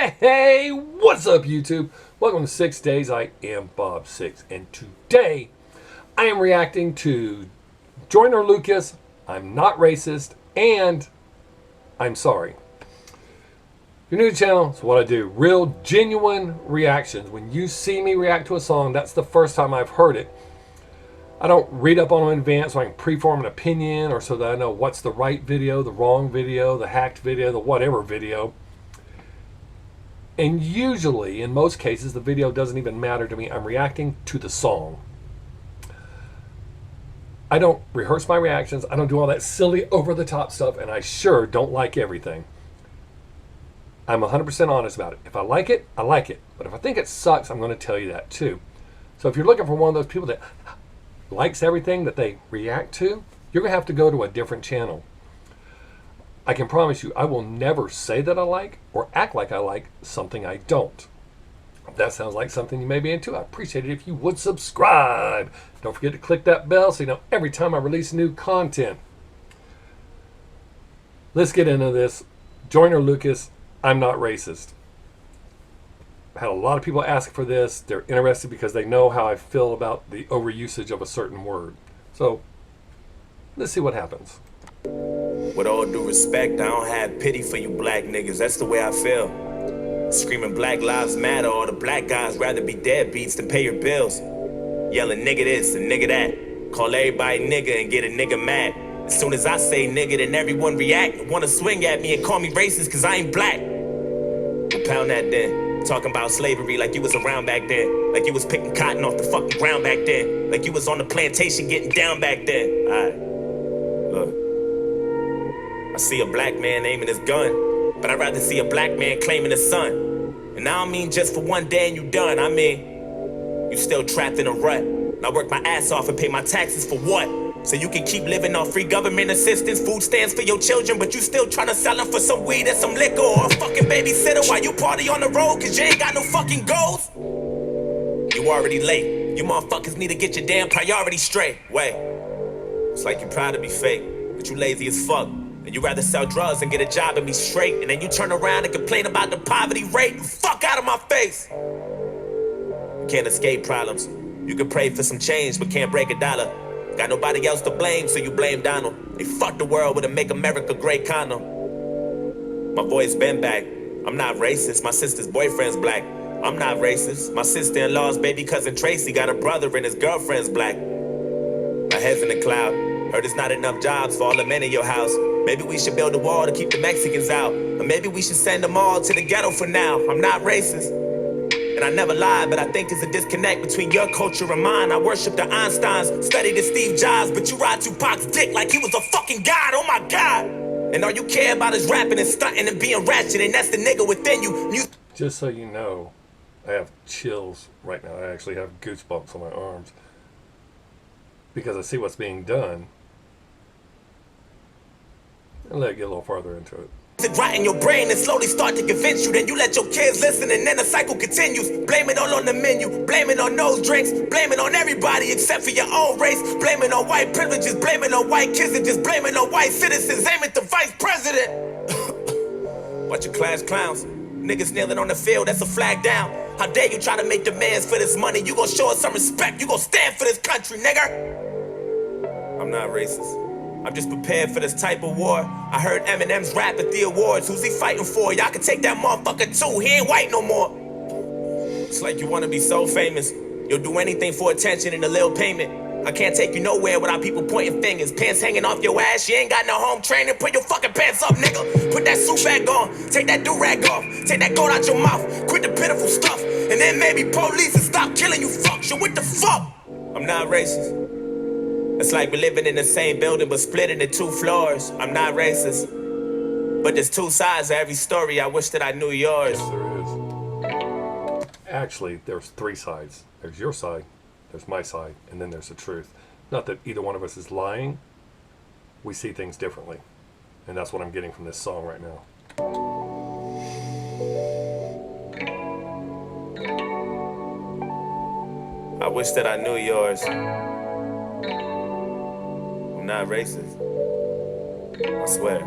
Hey, what's up YouTube? Welcome to Sixx Daze. I am Bob Sixx, and today I am reacting to Joyner Lucas, I'm Not Racist, and I'm Sorry. If you're new to the channel, it's what I do. Real, genuine reactions. When you see me react to a song, that's the first time I've heard it. I don't read up on them in advance so I can preform an opinion or so that I know what's the right video, the wrong video, the hacked video, the whatever video. And usually, in most cases, the video doesn't even matter to me. I'm reacting to the song. I don't rehearse my reactions. I don't do all that silly over-the-top stuff, and I sure don't like everything. I'm 100% honest about it. If I like it, I like it. But if I think it sucks, I'm going to tell you that too. So if you're looking for one of those people that likes everything that they react to, you're going to have to go to a different channel. I can promise you, I will never say that I like or act like I like something I don't. If that sounds like something you may be into, I'd appreciate it if you would subscribe. Don't forget to click that bell so you know every time I release new content. Let's get into this. Joyner Lucas, I'm Not Racist. I had a lot of people ask for this. They're interested because they know how I feel about the overusage of a certain word. So, let's see what happens. With all due respect, I don't have pity for you black niggas. That's the way I feel. Screaming Black Lives Matter, all the black guys rather be deadbeats than pay your bills. Yelling nigga this and nigga that. Call everybody nigga and get a nigga mad. As soon as I say nigga, then everyone react. Wanna swing at me and call me racist cause I ain't black. Pound that then. Talking about slavery like you was around back then. Like you was picking cotton off the fucking ground back then. Like you was on the plantation getting down back then. Alright, look. I see a black man aiming his gun, but I'd rather see a black man claiming his son. And I don't mean just for one day and you done. I mean, you still trapped in a rut. And I work my ass off and pay my taxes for what? So you can keep living on free government assistance, food stamps for your children, but you still trying to sell them for some weed and some liquor or a fucking babysitter while you party on the road cause you ain't got no fucking goals? You already late. You motherfuckers need to get your damn priorities straight. Wait, it's like you proud to be fake, but you lazy as fuck. And you rather sell drugs and get a job and be straight. And then you turn around and complain about the poverty rate. Fuck out of my face. You can't escape problems. You can pray for some change, but can't break a dollar. Got nobody else to blame, so you blame Donald. They fucked the world with a Make America Great condom. My voice been back. I'm not racist. My sister's boyfriend's black. I'm not racist. My sister-in-law's baby cousin Tracy got a brother and his girlfriend's black. My head's in the cloud. Heard there's not enough jobs for all the men in your house. Maybe we should build a wall to keep the Mexicans out. Or maybe we should send them all to the ghetto for now. I'm not racist. And I never lied, but I think there's a disconnect between your culture and mine. I worship the Einsteins, study the Steve Jobs, but you ride Tupac's dick like he was a fucking god, oh my god. And all you care about is rapping and stunting and being ratchet, and that's the nigga within you. Just so you know, I have chills right now. I actually have goosebumps on my arms because I see what's being done. And let it get a little farther into it. It right in your brain and slowly start to convince you. Then you let your kids listen and then the cycle continues. Blame it all on the menu, blame it on those drinks, blame it on everybody except for your own race. Blame it on white privileges, blame it on white kids, and just blame it on white citizens. Aim at the vice president. Bunch of class clowns. Niggas kneeling on the field, that's a flag down. How dare you try to make demands for this money? You gon' show us some respect, you gon' stand for this country, nigga. I'm not racist. I'm just prepared for this type of war. I heard Eminem's rap at the awards. Who's he fighting for? Y'all can take that motherfucker too. He ain't white no more. It's like you wanna be so famous. You'll do anything for attention and a little payment. I can't take you nowhere without people pointing fingers. Pants hanging off your ass. You ain't got no home training. Put your fucking pants up, nigga. Put that suit back on. Take that do-rag off. Take that gold out your mouth. Quit the pitiful stuff. And then maybe police and stop killing you fucks. So what the fuck? I'm not racist. It's like we're living in the same building but split into 2 floors. I'm not racist. But there's 2 sides to every story. I wish that I knew yours. Yes, there is. Actually, there's 3 sides. There's your side, there's my side, and then there's the truth. Not that either one of us is lying. We see things differently. And that's what I'm getting from this song right now. I wish that I knew yours. I'm not racist. I swear.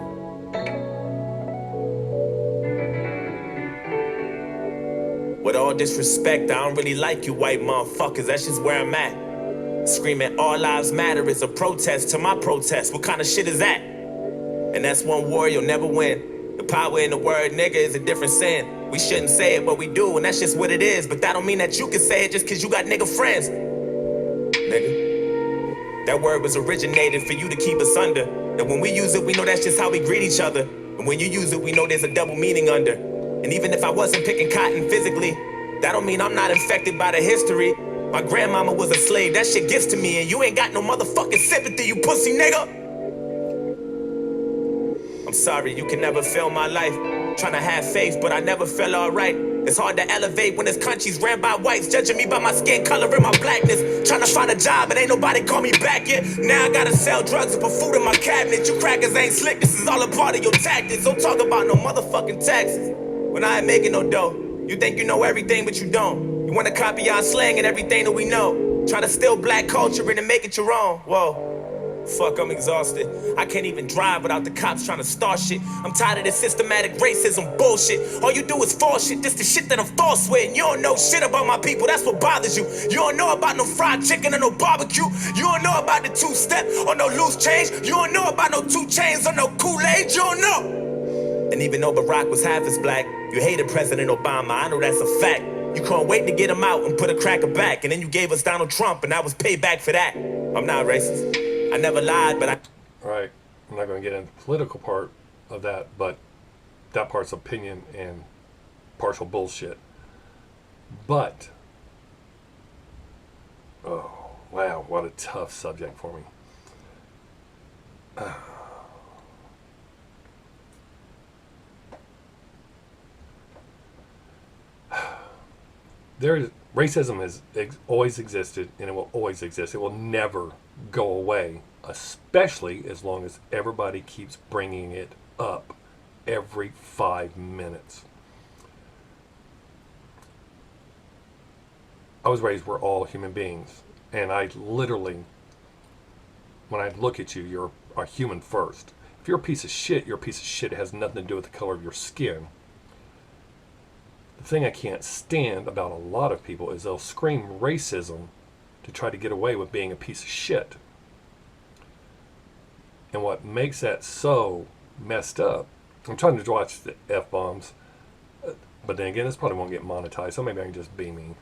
With all disrespect, I don't really like you white motherfuckers, that's just where I'm at. Screaming all lives matter is a protest to my protest. What kind of shit is that? And that's one war you'll never win. The power in the word nigga is a different sin. We shouldn't say it, but we do, and that's just what it is. But that don't mean that you can say it just cause you got nigga friends. Nigga. That word was originated for you to keep us under. And when we use it, we know that's just how we greet each other. And when you use it, we know there's a double meaning under. And even if I wasn't picking cotton physically, that don't mean I'm not infected by the history. My grandmama was a slave, that shit gets to me, and you ain't got no motherfucking sympathy, you pussy nigga. I'm sorry, you can never feel my life. Tryna have faith, but I never feel alright. It's hard to elevate when this country's ran by whites, judging me by my skin color and my blackness. Tryna find a job, and ain't nobody call me back yet. Now I gotta sell drugs and put food in my cabinet. You crackers ain't slick, this is all a part of your tactics. Don't talk about no motherfucking taxes when I ain't making no dough. You think you know everything, but you don't. You wanna copy our slang and everything that we know. Try to steal black culture and make it your own. Whoa. Fuck, I'm exhausted. I can't even drive without the cops trying to start shit. I'm tired of this systematic racism bullshit. All you do is fall shit. This the shit that I'm false with. And you don't know shit about my people. That's what bothers you. You don't know about no fried chicken or no barbecue. You don't know about the two-step or no loose change. You don't know about no 2 chains or no Kool-Aid. You don't know. And even though Barack was half as black, you hated President Obama. I know that's a fact. You couldn't wait to get him out and put a cracker back. And then you gave us Donald Trump, and that was payback for that. I'm not racist. I never lied, but I... All right, I'm not going to get into the political part of that, but that part's opinion and partial bullshit. But, oh, wow, what a tough subject for me. Racism has always existed, and it will always exist. It will never go away, especially as long as everybody keeps bringing it up every 5 minutes. I was raised we're all human beings, and I literally, when I look at you, you're a human first. If you're a piece of shit, you're a piece of shit. It has nothing to do with the color of your skin. The thing I can't stand about a lot of people is they'll scream racism to try to get away with being a piece of shit. And what makes that so messed up, I'm trying to watch the F-bombs, but then again, this probably won't get monetized, so maybe I can just be mean,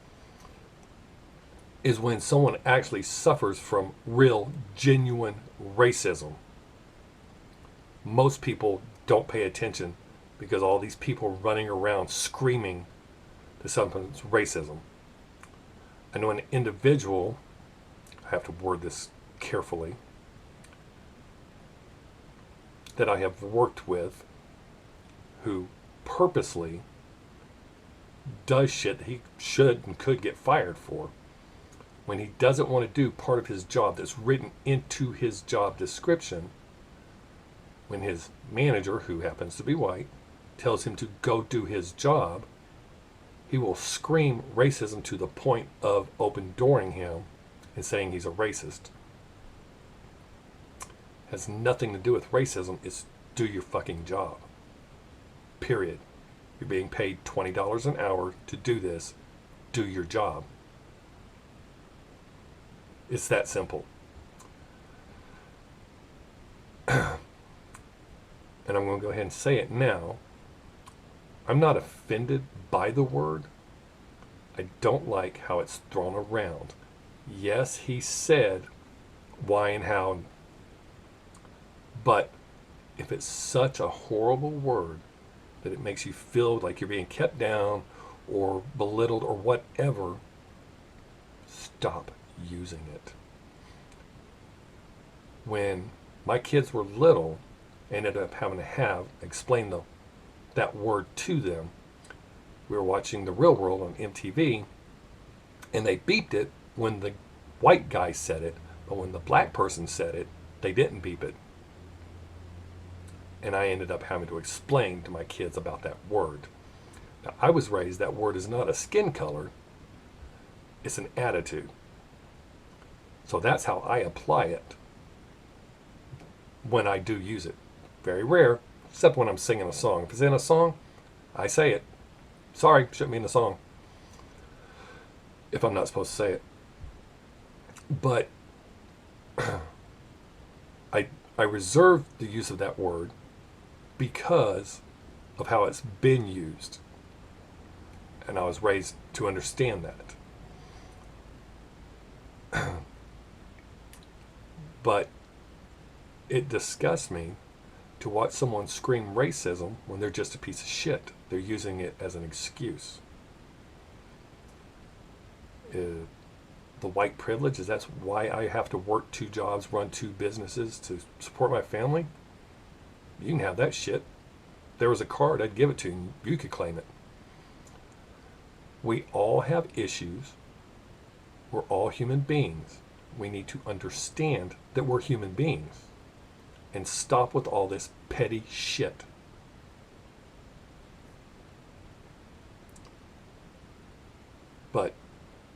is when someone actually suffers from real, genuine racism. Most people don't pay attention because all these people running around screaming to something's racism. I know an individual, I have to word this carefully, that I have worked with who purposely does shit that he should and could get fired for when he doesn't want to do part of his job that's written into his job description. When his manager, who happens to be white, tells him to go do his job, he will scream racism to the point of open dooring him and saying he's a racist. Has nothing to do with racism. It's do your fucking job. Period. You're being paid $20 an hour to do this. Do your job. It's that simple. And I'm going to go ahead and say it now. I'm not offended by the word. I don't like how it's thrown around. Yes, he said why and how, but if it's such a horrible word that it makes you feel like you're being kept down or belittled or whatever, stop using it. When my kids were little, I ended up having to explain that word to them. We were watching The Real World on MTV, and they beeped it when the white guy said it, but when the black person said it, they didn't beep it. And I ended up having to explain to my kids about that word. Now, I was raised that word is not a skin color, it's an attitude. So that's how I apply it when I do use it. Very rare, except when I'm singing a song. If it's in a song, I say it. Sorry, shouldn't be in the song. if I'm not supposed to say it. But I reserve the use of that word because of how it's been used. And I was raised to understand that. But it disgusts me to watch someone scream racism when they're just a piece of shit. They're using it as an excuse. The white privilege, is that's why I have to work 2 jobs, run 2 businesses to support my family? You can have that shit. If there was a card, I'd give it to you. You could claim it. We all have issues. We're all human beings. We need to understand that we're human beings and stop with all this petty shit. But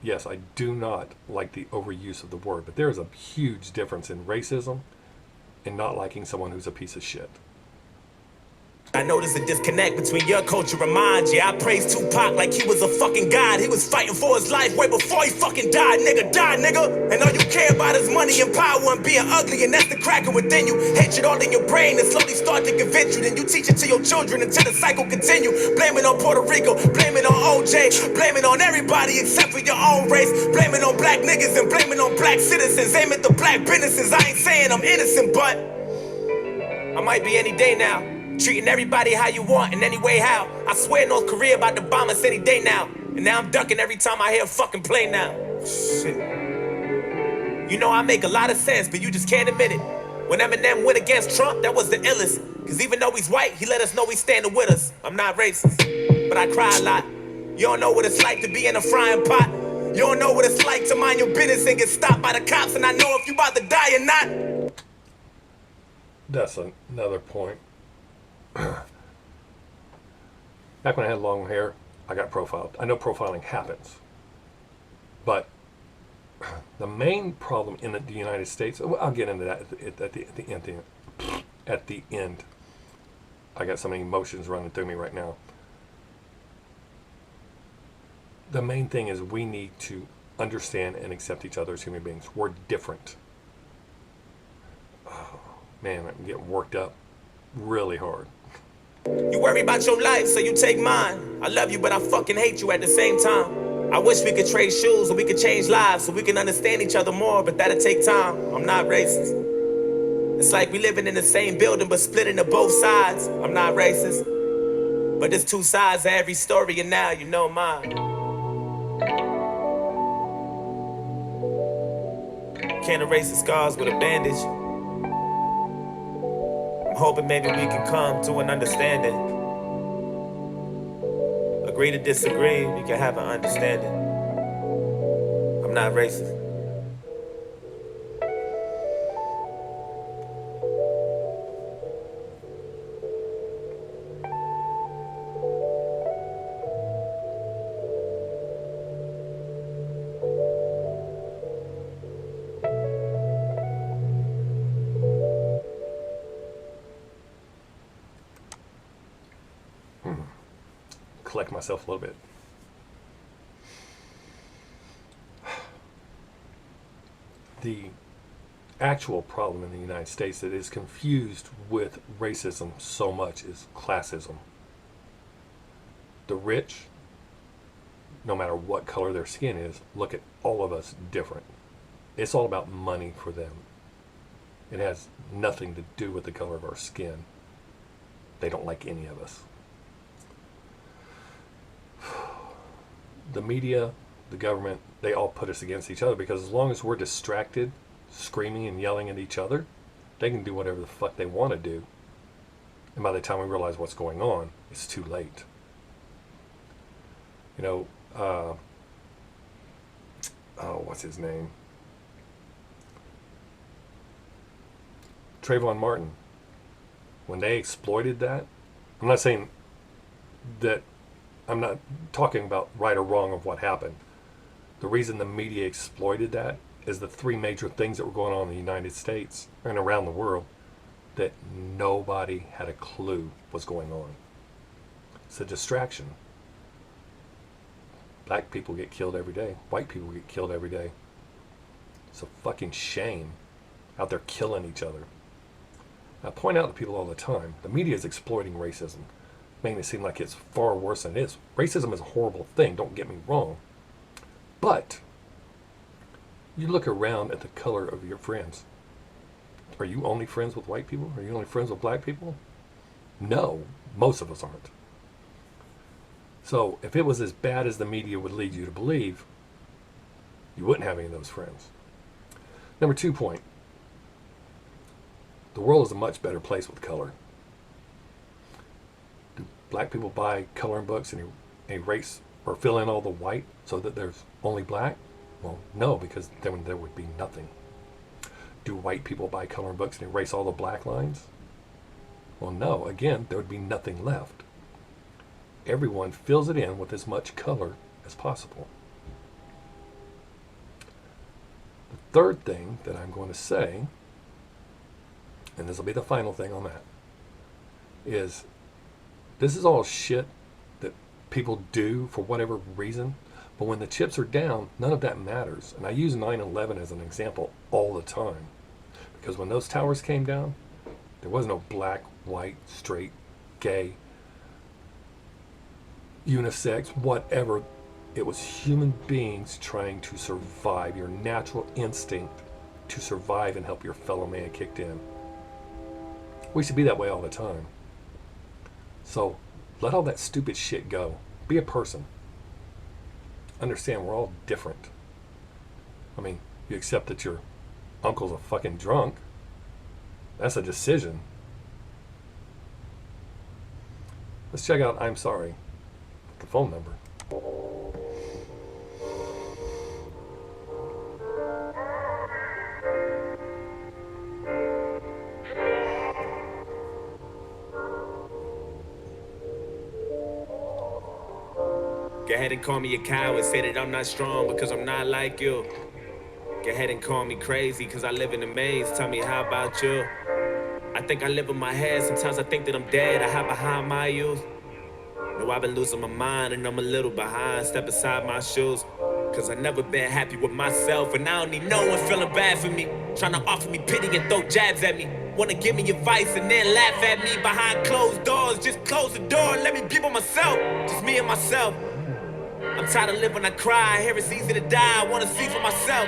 yes, I do not like the overuse of the word, but there is a huge difference in racism and not liking someone who's a piece of shit. I know there's a disconnect between your culture and mine. Yeah, I praise Tupac like he was a fucking god. He was fighting for his life way before he fucking died. Nigga, die, nigga. And all you care about is money and power and being ugly, and that's the cracker within you. Hatred all in your brain and slowly start to convince you. Then you teach it to your children until the cycle continue. Blame it on Puerto Rico, blame it on OJ, blame it on everybody except for your own race. Blame it on black niggas and blame it on black citizens. Aim at the black businesses. I ain't saying I'm innocent, but I might be any day now. Treating everybody how you want in any way how. I swear North Korea about to bomb us any day now. And now I'm ducking every time I hear a fucking plane now. Shit. You know I make a lot of sense, but you just can't admit it. When Eminem went against Trump, that was the illest. Cause even though he's white, he let us know he's standing with us. I'm not racist, but I cry a lot. You don't know what it's like to be in a frying pot. You don't know what it's like to mind your business and get stopped by the cops. And I know if you about to die or not. That's another point. Back when I had long hair, I got profiled. I know profiling happens. But the main problem in the United States, I'll get into that at the end. I got so many emotions running through me right now. The main thing is we need to understand and accept each other as human beings. We're different. Oh, man, I'm getting worked up really hard. You worry about your life, so you take mine. I love you, but I fucking hate you at the same time. I wish we could trade shoes so we could change lives so we can understand each other more, but that'll take time. I'm not racist. It's like we living in the same building but split into both sides. I'm not racist. But there's 2 sides to every story, and now you know mine. Can't erase the scars with a bandage. I'm hoping maybe we can come to an understanding. Agree to disagree, we can have an understanding. I'm not racist. Collect myself a little bit. The actual problem in the United States that is confused with racism so much is classism. The rich, no matter what color their skin is, look at all of us different. It's all about money for them. It has nothing to do with the color of our skin. They don't like any of us. The media, the government, they all put us against each other because as long as we're distracted, screaming and yelling at each other, they can do whatever the fuck they want to do. And by the time we realize what's going on, it's too late. You know, what's his name? Trayvon Martin. When they exploited that, I'm not saying that, I'm not talking about right or wrong of what happened. The reason the media exploited that is the 3 major things that were going on in the United States and around the world that nobody had a clue was going on. It's a distraction. Black people get killed every day. White people get killed every day. It's a fucking shame out there killing each other. I point out to people all the time, the media is exploiting racism, making it seem like it's far worse than it is. Racism is a horrible thing, don't get me wrong. But you look around at the color of your friends. Are you only friends with white people? Are you only friends with black people? No, most of us aren't. So if it was as bad as the media would lead you to believe, you wouldn't have any of those friends. Number 2 point. The world is a much better place with color. Do black people buy coloring books and erase or fill in all the white so that there's only black? Well, no, because then there would be nothing. Do white people buy coloring books and erase all the black lines? Well, no, again, there would be nothing left. Everyone fills it in with as much color as possible. The third thing that I'm going to say, and this will be the final thing on that, is this is all shit that people do for whatever reason, but when the chips are down, none of that matters. And I use 9/11 as an example all the time, because when those towers came down, there was no black, white, straight, gay, unisex, whatever. It was human beings trying to survive. Your natural instinct to survive and help your fellow man kicked in. We should be that way all the time. So let all that stupid shit go. Be a person. Understand we're all different. I mean, you accept that your uncle's a fucking drunk. That's a decision. Let's check out I'm Sorry, the phone number. Go ahead and call me a coward, say that I'm not strong because I'm not like you. Go ahead and call me crazy because I live in a maze. Tell me, how about you? I think I live in my head. Sometimes I think that I'm dead. I hide behind my youth. No, I've been losing my mind and I'm a little behind. Step aside my shoes, cause I never been happy with myself. And I don't need no one feeling bad for me, trying to offer me pity and throw jabs at me. Wanna give me advice and then laugh at me behind closed doors. Just close the door and let me be by myself. Just me and myself. I'm tired of living, I cry. I hear it's easy to die, I wanna see for myself.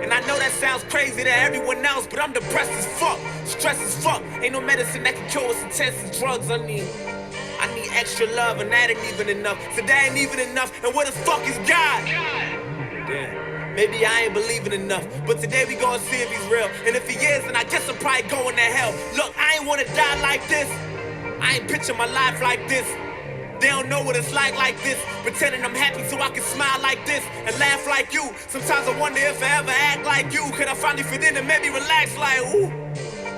And I know that sounds crazy to everyone else, but I'm depressed as fuck, stressed as fuck. Ain't no medicine that can cure what's intense as drugs. I need extra love, and that ain't even enough. So that ain't even enough, and where the fuck is God? Damn, maybe I ain't believing enough, but today we gonna see if he's real. And if he is, then I guess I'm probably going to hell. Look, I ain't wanna die like this. I ain't picture my life like this. They don't know what it's like this. Pretending I'm happy so I can smile like this and laugh like you. Sometimes I wonder if I ever act like you. Could I finally fit in and maybe relax like, ooh?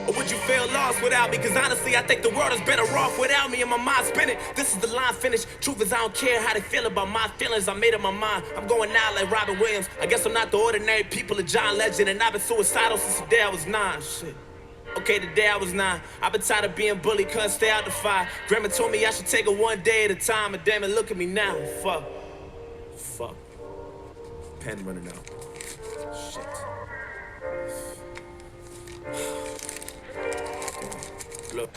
Or would you feel lost without me? Cause honestly, I think the world is better off without me and my mind spinning. This is the line finish. Truth is I don't care how they feel about my feelings. I made up my mind. I'm going out like Robin Williams. I guess I'm not the ordinary people of John Legend. And I've been suicidal since the day I was 9. Shit. Okay, the day I was 9, I've been tired of being bullied, couldn't stay out the fire. Grandma told me I should take it one day at a time, and damn it, look at me now. Fuck. Pen running out. Shit. Look.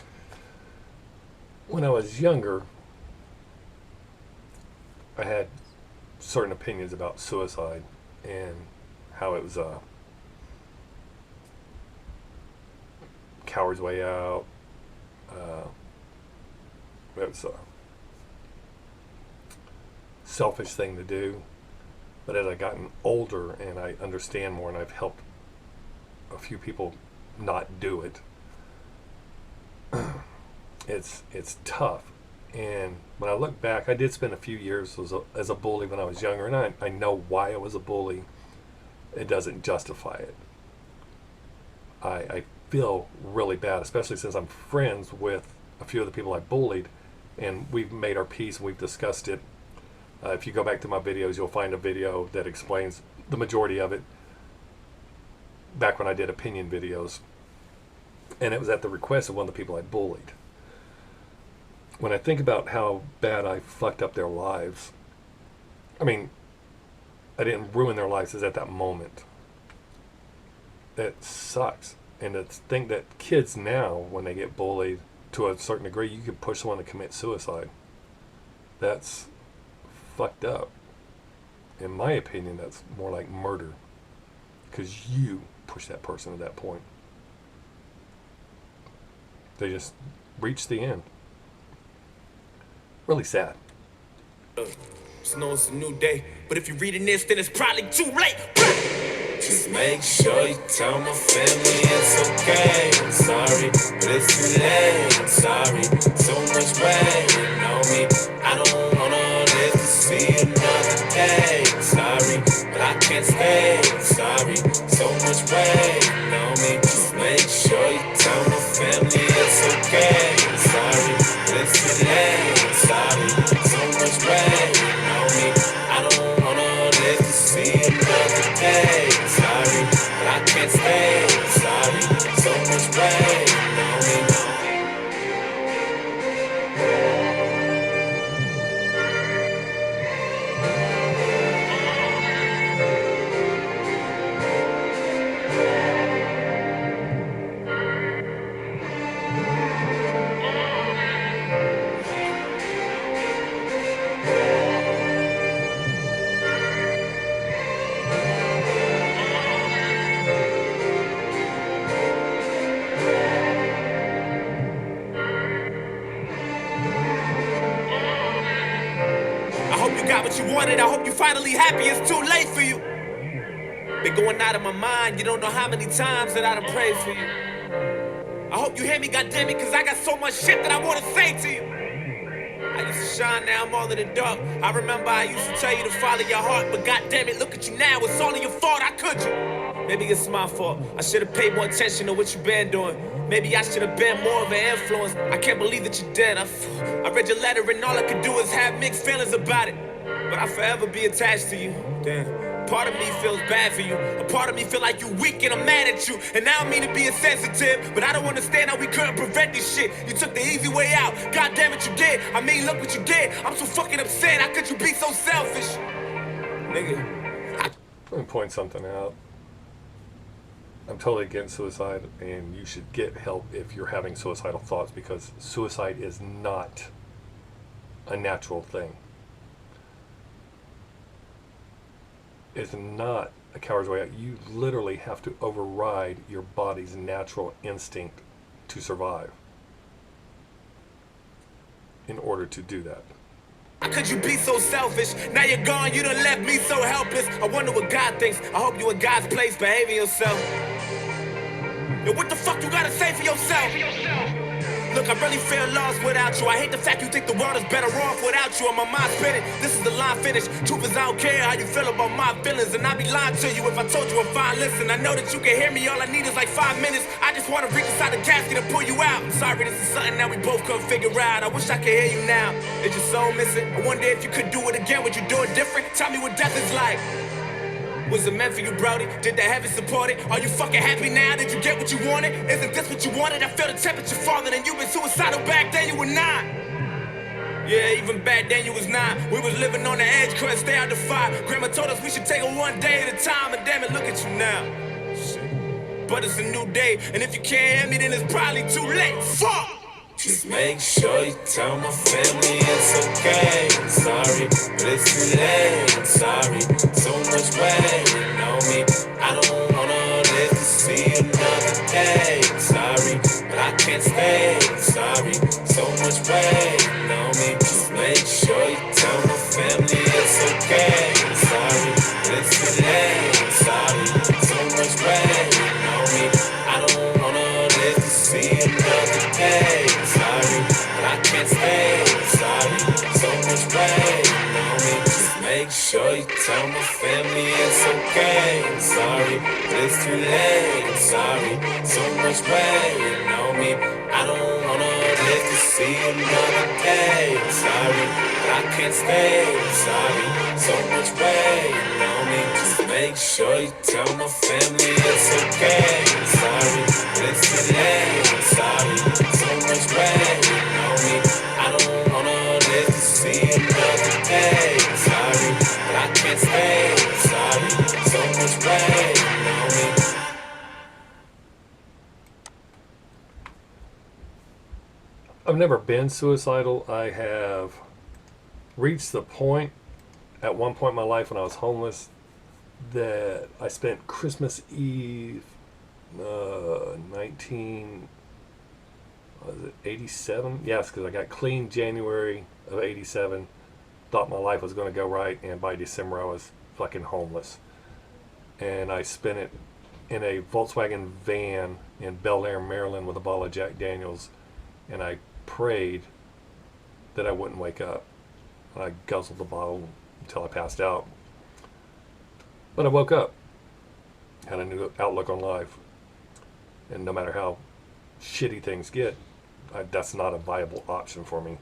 When I was younger, I had certain opinions about suicide and how it was coward's way out. It was a selfish thing to do. But as I've gotten older and I understand more and I've helped a few people not do it, it's tough. And when I look back, I did spend a few years as a bully when I was younger, and I know why I was a bully. It doesn't justify it. I feel really bad, especially since I'm friends with a few of the people I bullied, and we've made our peace, we've discussed it. If you go back to my videos, you'll find a video that explains the majority of it back when I did opinion videos, and it was at the request of one of the people I bullied. When I think about how bad I fucked up their lives, I mean, I didn't ruin their lives, is at that moment. It sucks. And to think that kids now, when they get bullied to a certain degree, you can push someone to commit suicide. That's fucked up. In my opinion, that's more like murder. Because you push that person to that point. They just reach the end. Really sad. Just know it's a new day, but if you're reading this, then it's probably too late. Just make sure you tell my family it's okay. I'm sorry, but it's too late. I'm sorry, so much weight on me. I don't wanna live to see another day. I'm sorry, but I can't stay. I'm sorry, so much weight on me. Just make sure you tell my family it's okay. I'm sorry, but it's too late. I'm sorry, so much weight on me. I don't wanna live to see another day. Sorry, but I can't stay. Sorry, so much weight on me. You wanted, I hope you finally happy. It's too late for you. Been going out of my mind. You don't know how many times that I done prayed for you. I hope you hear me, goddammit, cause I got so much shit that I wanna say to you. I used to shine, now I'm all in the dark. I remember I used to tell you to follow your heart, but goddammit, look at you now, it's all in your fault. How could you? Maybe it's my fault. I should've paid more attention to what you been doing. Maybe I should've been more of an influence. I can't believe that you're dead. I read your letter and all I could do is have mixed feelings about it. But I'll forever be attached to you. Damn. Part of me feels bad for you. A part of me feel like you weak and I'm mad at you. And I don't mean to be insensitive, but I don't understand how we couldn't prevent this shit. You took the easy way out. God damn it, you did. I mean, look what you did. I'm so fucking upset. How could you be so selfish? Nigga. Let me point something out. I'm totally against suicide, and you should get help if you're having suicidal thoughts, because suicide is not a natural thing. It's not a coward's way out. You literally have to override your body's natural instinct to survive in order to do that. How could you be so selfish? Now you're gone, you done left me so helpless. I wonder what God thinks. I hope you in God's place behaving yourself. Yo, what the fuck you gotta say for yourself? Look, I really feel lost without you. I hate the fact you think the world is better off without you. And my mind's spinning. This is the line finish. Truth is, I don't care how you feel about my feelings, and I'd be lying to you if I told you I'm fine. Listen, I know that you can hear me. All I need is like 5 minutes. I just wanna reach inside the casket and pull you out. I'm sorry, this is something that we both couldn't figure out. I wish I could hear you now. Is your soul missing? I wonder if you could do it again. Would you do it different? Tell me what death is like. Was it meant for you, Brody? Did the heavens support it? Are you fucking happy now? Did you get what you wanted? Isn't this what you wanted? I feel the temperature falling, and you been suicidal back then, you were 9. Yeah, even back then you was 9. We was living on the edge, couldn't stay out the fire. Grandma told us we should take it one day at a time, and damn it, look at you now. Shit. But it's a new day, and if you can't hear me, then it's probably too late. Fuck! Just make sure you tell my family it's okay. I'm sorry, but it's too late. I'm sorry, so much weight on me. I don't wanna live to see another day. I'm sorry, but I can't stay. I'm sorry, so much weight on me. Just make sure you tell my family it's okay. I'm sorry, but it's too late. I'm sorry, so much weight on me. I don't wanna live to see another day. Sorry, but I can't stay. Sorry, so much weight on me. Just make sure you tell my family it's okay. I'm sorry, but it's too late. I'm sorry, so much weight on me. I don't wanna live to see another day. I'm sorry, but I can't stay. Sorry, so much weight on me. Just make sure you tell my family it's okay. I'm sorry, but it's too late. I'm sorry, so much weight on me. I don't wanna live to see another day. Sorry, can't stay. Sorry, so much weight on me. I've never been suicidal. I have reached the point at one point in my life when I was homeless that I spent Christmas Eve 1987. Yes, because I got clean January of 87. Thought my life was going to go right, and by December I was fucking homeless. And I spent it in a Volkswagen van in Bel Air, Maryland, with a bottle of Jack Daniels, and I prayed that I wouldn't wake up. I guzzled the bottle until I passed out. But I woke up, had a new outlook on life, and no matter how shitty things get, that's not a viable option for me.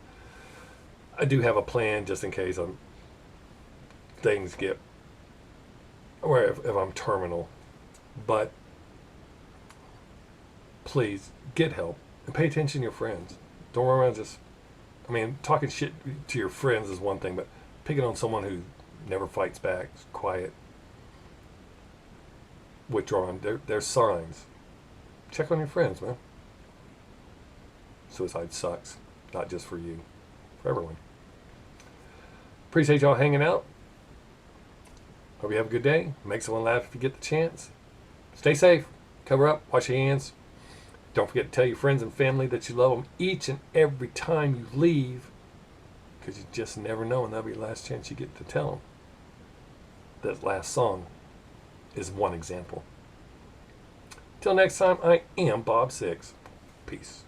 I do have a plan just in case things get, or if I'm terminal. But please get help and pay attention to your friends. Don't run around just, talking shit to your friends is one thing, but picking on someone who never fights back, is quiet, withdrawn, there's signs. Check on your friends, man. Suicide sucks, not just for you, for everyone. Appreciate y'all hanging out. Hope you have a good day. Make someone laugh if you get the chance. Stay safe. Cover up. Wash your hands. Don't forget to tell your friends and family that you love them each and every time you leave, because you just never know, and that'll be the last chance you get to tell them. That last song is one example. Till next time, I am Bob Sixx. Peace.